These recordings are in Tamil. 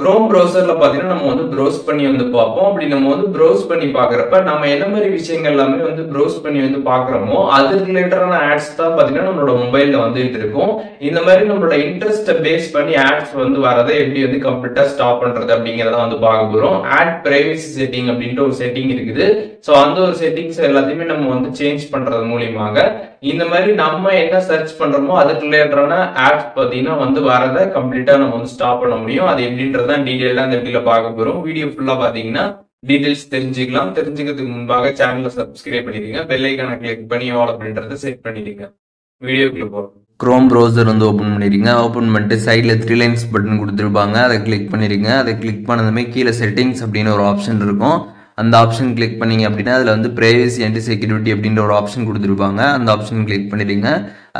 Chrome browserல பாத்தீங்கன்னா நம்ம வந்து ப்ரௌஸ் பண்ணி வந்து பார்ப்போம். அப்படி நம்ம வந்து ப்ரௌஸ் பண்ணி பார்க்கறப்ப, நம்ம என்ன மாரி விஷயங்கள் எல்லாமே வந்து ப்ரௌஸ் பண்ணி வந்து பார்க்குறோமோ, அது ரிலேட்டடான ஆட்ஸ் தான் பாத்தீங்கன்னா நம்மளோட மொபைல்ல வந்துட்டு இருக்கும். இந்த மாரி நம்மளோட இன்ட்ரெஸ்ட்ட பேஸ் பண்ணி ஆட்ஸ் வந்து வரத எப்படி வந்து கம்ப்ளீட்டா ஸ்டாப் பண்றது அப்படிங்கிறத வந்து பார்க்க போறோம். ஆட் பிரைவசி செட்டிங் அப்படின்ற ஒரு செட்டிங் இருக்குது. சோ அந்த ஒரு செட்டிங்ஸ் எல்லாத்தையுமே நம்ம வந்து சேஞ்ச் பண்றது மூலியமாக இந்த மாதிரி நம்ம என்ன சர்ச் பண்றோமோ அதுக்கு ரிலேட்டடான ஆப்ஸ் பாத்தீங்கன்னா வந்து வரத கம்ப்ளீட்டா நம்ம வந்து ஸ்டாப் பண்ண முடியும். அது எப்படின்றத டீடைலா இந்த வீடியோல பார்க்க போறோம். வீடியோ ஃபுல்லா பாத்தீங்கன்னா டீடைல்ஸ் தெரிஞ்சுக்கலாம். தெரிஞ்சுக்கிறதுக்கு முன்பாக சேனலை சப்ஸ்கிரைப் பண்ணிடுங்க. பெல் ஐகானை கிளிக் பண்ணி ஆல் அப்படின்றத செட் பண்ணிடுங்க. வீடியோக்குள்ள போறோம். குரோம் ப்ரௌசர் வந்து ஓப்பன் பண்ணிடுங்க. ஓப்பன் பண்ணிட்டு சைடில் 3 லைன்ஸ் பட்டன் கொடுத்துருப்பாங்க. அதை கிளிக் பண்ணிடுங்க. அதை கிளிக் பண்ணதுமே கீழே செட்டிங்ஸ் அப்படின்னு ஒரு ஆப்ஷன் இருக்கும். அந்த ஆப்ஷன் கிளிக் பண்ணீங்க அப்படின்னா அதில் வந்து பிரைவசி அண்ட் செக்யூரிட்டி அப்படின்ற ஒரு ஆப்ஷன் கொடுத்துருப்பாங்க. அந்த ஆப்ஷன் கிளிக் பண்ணிடுங்க.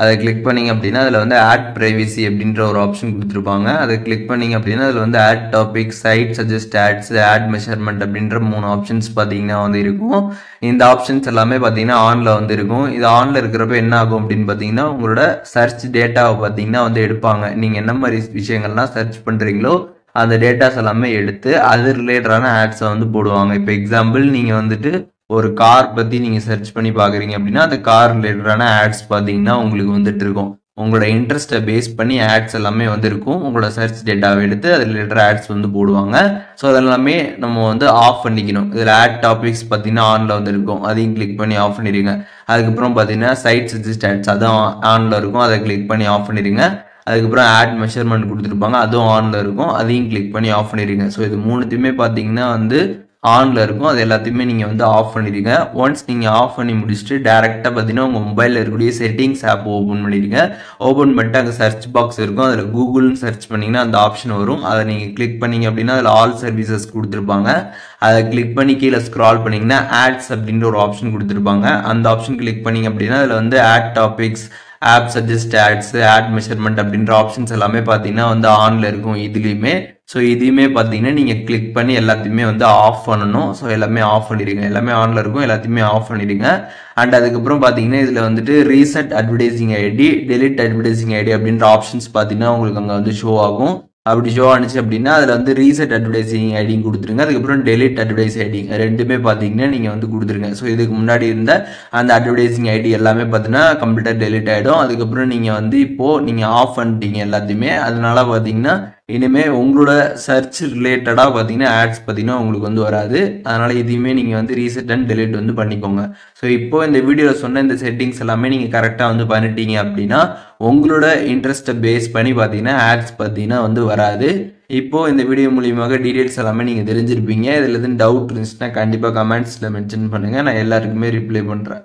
அதை கிளிக் பண்ணீங்க அப்படின்னா அதில் வந்து ஆட் பிரைவசி அப்படின்ற ஒரு ஆப்ஷன் கொடுத்துருப்பாங்க. அதை கிளிக் பண்ணீங்க அப்படின்னா அதில் வந்து ad topic, site suggest ads, ad measurement அப்படின்ற 3 ஆப்ஷன்ஸ் பார்த்தீங்கன்னா வந்து இருக்கும். இந்த ஆப்ஷன்ஸ் எல்லாமே பார்த்தீங்கன்னா ஆனில் வந்து இருக்கும். இது ஆனில் இருக்கிறப்ப என்ன ஆகும் அப்படின்னு பார்த்தீங்கன்னா உங்களோட சர்ச் டேட்டாவை பார்த்தீங்கன்னா வந்து எடுப்பாங்க. நீங்கள் என்ன மாதிரி விஷயங்கள்லாம் சர்ச் பண்ணுறீங்களோ அந்த டேட்டாஸ் எல்லாமே எடுத்து அது ரிலேட்டடான ஆட்ஸை வந்து போடுவாங்க. இப்போ எக்ஸாம்பிள் நீங்கள் வந்துட்டு ஒரு கார் பற்றி நீங்கள் சர்ச் பண்ணி பார்க்குறீங்க அப்படின்னா அந்த கார் ரிலேட்டடான ஆட்ஸ் பார்த்தீங்கன்னா உங்களுக்கு வந்துட்டு இருக்கும். உங்களோட இன்ட்ரெஸ்ட்டை பேஸ் பண்ணி ஆட்ஸ் எல்லாமே வந்து இருக்கும். உங்களோட சர்ச் டேட்டாவை எடுத்து அது ரிலேட்டட் ஆட்ஸ் வந்து போடுவாங்க. ஸோ அதெல்லாமே நம்ம வந்து ஆஃப் பண்ணிக்கணும். இதில் ஆட் டாபிக்ஸ் பார்த்தீங்கன்னா ஆனில் வந்து இருக்கும். அதையும் கிளிக் பண்ணி ஆஃப் பண்ணிடுங்க. அதுக்கப்புறம் பார்த்தீங்கன்னா சைட் சஜஸ்ட் ஆட்ஸ் அதுவும் ஆனில் இருக்கும். அதை கிளிக் பண்ணி ஆஃப் பண்ணிடுங்க. அதுக்கப்புறம் ஆட் மெஷர்மெண்ட் கொடுத்துருப்பாங்க. அதுவும் ஆனில் இருக்கும். அதையும் கிளிக் பண்ணி ஆஃப் பண்ணிடுங்க. ஸோ இது மூணுத்தையுமே பார்த்தீங்கன்னா வந்து ஆனில் இருக்கும். அது எல்லாத்தையுமே நீங்கள் வந்து ஆஃப் பண்ணிடுங்க. ஒன்ஸ் நீங்கள் ஆஃப் பண்ணி முடிச்சுட்டு டேரெக்டாக பார்த்தீங்கன்னா உங்கள் மொபைலில் இருக்கக்கூடிய செட்டிங்ஸ் ஆப் ஓப்பன் பண்ணிடுங்க. ஓப்பன் பண்ணிட்டு அங்கே சர்ச் பாக்ஸ் இருக்கும். அதில் கூகுள்னு சர்ச் பண்ணிங்கன்னா அந்த ஆப்ஷன் வரும். அதை நீங்கள் கிளிக் பண்ணீங்க அப்படின்னா அதில் ஆல் சர்வீசஸ் கொடுத்துருப்பாங்க. அதை கிளிக் பண்ணி கீழே ஸ்க்ரால் பண்ணிங்கன்னா ஆட்ஸ் அப்படின்ற ஒரு ஆப்ஷன் கொடுத்துருப்பாங்க. அந்த ஆப்ஷன் கிளிக் பண்ணீங்க அப்படின்னா அதில் வந்து ad topics, app suggest ads, ad measurement அப்படின்ற ஆப்ஷன்ஸ் எல்லாமே பார்த்தீங்கன்னா வந்து ஆனில் இருக்கும் இதுலேயுமே. ஸோ இதையுமே பார்த்தீங்கன்னா நீங்கள் கிளிக் பண்ணி எல்லாத்தையுமே வந்து ஆஃப் பண்ணணும். ஸோ எல்லாமே ஆஃப் பண்ணிடுங்க. எல்லாமே ஆனில் இருக்கும். எல்லாத்தையுமே ஆஃப் பண்ணிடுங்க. அண்ட் அதுக்கப்புறம் பார்த்தீங்கன்னா இதில் வந்துட்டு reset advertising ID, delete advertising ID அப்படின்ற ஆப்ஷன்ஸ் பார்த்தீங்கன்னா உங்களுக்கு அங்கே வந்து ஷோ ஆகும். அப்படி ஷோ ஆனிச்சு அப்படின்னா அதில் வந்து ரீசெட் அட்வர்டைசிங் ஐடியும் கொடுத்துருங்க. அதுக்கப்புறம் டெலிட் அட்வர்டைஸ் ஐடி ரெண்டுமே பார்த்தீங்கன்னா நீங்கள் வந்து கொடுத்துருங்க. ஸோ இதுக்கு முன்னாடி இருந்த அந்த அட்வர்டைசிங் ஐடி எல்லாமே பார்த்தீங்கன்னா கம்ப்ளீட்டாக டெலிட் ஆகிடும். அதுக்கப்புறம் நீங்கள் வந்து இப்போது நீங்கள் ஆஃப் பண்ணிட்டீங்க எல்லாத்தையுமே. அதனால பார்த்தீங்கன்னா இனிமேல் உங்களோட சர்ச் ரிலேட்டடாக பார்த்தீங்கன்னா ஆட்ஸ் பார்த்தீங்கன்னா உங்களுக்கு வந்து வராது. அதனால் இதையுமே நீங்கள் வந்து ரீசெட் அண்ட் டெலிட் வந்து பண்ணிக்கோங்க. ஸோ இப்போ இந்த வீடியோவில் சொன்ன இந்த செட்டிங்ஸ் எல்லாமே நீங்கள் கரெக்டாக வந்து பண்ணிட்டீங்க அப்படின்னா உங்களோட இன்ட்ரெஸ்ட்டை பேஸ் பண்ணி பார்த்தீங்கன்னா ஆட்ஸ் பார்த்தீங்கன்னா வந்து வராது. இப்போது இந்த வீடியோ மூலியமாக டீட்டெயில்ஸ் எல்லாமே நீங்கள் தெரிஞ்சிருப்பீங்க. இதில் எதுவும் டவுட் இருந்துச்சுன்னா கண்டிப்பாக கமெண்ட்ஸில் மென்ஷன் பண்ணுங்கள். நான் எல்லாருக்குமே ரிப்ளை பண்ணுறேன்.